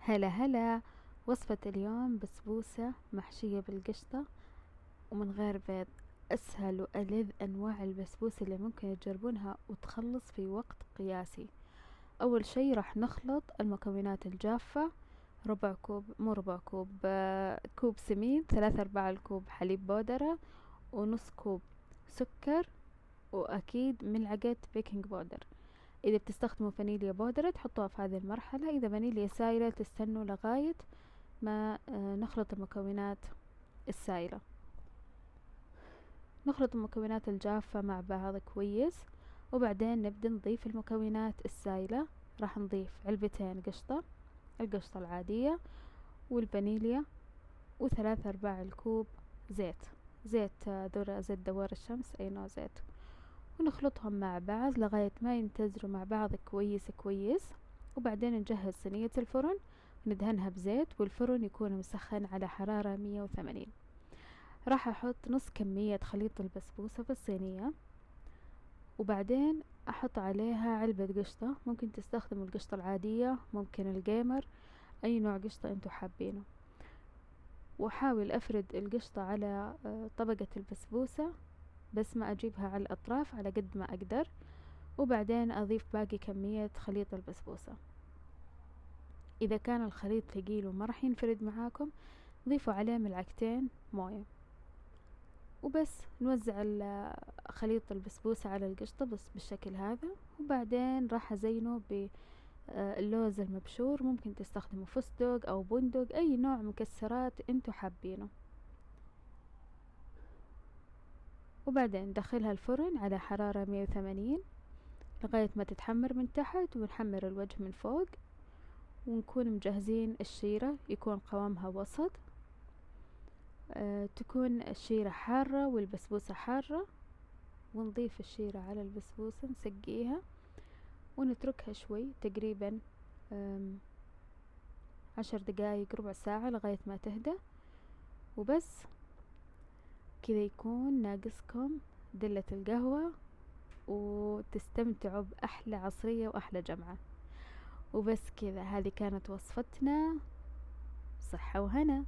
هلا هلا. وصفة اليوم بسبوسة محشية بالقشطة ومن غير بيض. أسهل وألذ أنواع البسبوسة اللي ممكن تجربونها وتخلص في وقت قياسي. أول شي راح نخلط المكونات الجافة، ربع كوب، مو ربع كوب، كوب سميد، 3/4 الكوب حليب بودرة، ونص كوب سكر، وأكيد ملعقة بيكنج بودر. إذا بتستخدموا فانيليا بودرة تحطوها في هذه المرحلة، إذا فانيليا سايلة تستنوا لغاية ما نخلط المكونات السائلة. نخلط المكونات الجافة مع بعض كويس، وبعدين نبدأ نضيف المكونات السائلة. راح نضيف علبتين قشطة، القشطة العادية، والفانيليا، و3/4 الكوب زيت، زيت ذرة، زيت دوار الشمس، أي نوع زيت. ونخلطهم مع بعض لغاية ما يمتزجوا مع بعض كويس كويس. وبعدين نجهز صينية الفرن، ندهنها بزيت، والفرن يكون مسخن على حرارة 180. راح أحط نص كمية خليط البسبوسة في الصينية، وبعدين أحط عليها علبة قشطة. ممكن تستخدموا القشطة العادية، ممكن الجيمر، أي نوع قشطة أنتو حابينه. وأحاول أفرد القشطة على طبقة البسبوسة، بس ما أجيبها على الأطراف، على قد ما أقدر. وبعدين أضيف باقي كمية خليط البسبوسة. إذا كان الخليط ثقيل وما راح ينفرد معاكم، ضيفوا عليه ملعقتين موية. وبس نوزع خليط البسبوسة على القشطة بس بالشكل هذا. وبعدين راح أزينه باللوز المبشور، ممكن تستخدموا فستق أو بندق، أي نوع مكسرات انتو حابينه. وبعدين ندخلها الفرن على حرارة 180 لغاية ما تتحمر من تحت، ونحمر الوجه من فوق. ونكون مجهزين الشيرة، يكون قوامها وسط، تكون الشيرة حارة والبسبوسة حارة. ونضيف الشيرة على البسبوسة، نسقيها ونتركها شوي، تقريبا 10 دقايق، ربع ساعة، لغاية ما تهدى. وبس كذا يكون ناقصكم دلة القهوة، وتستمتعوا بأحلى عصرية وأحلى جمعة. وبس كذا، هذه كانت وصفتنا. صحة وهنا.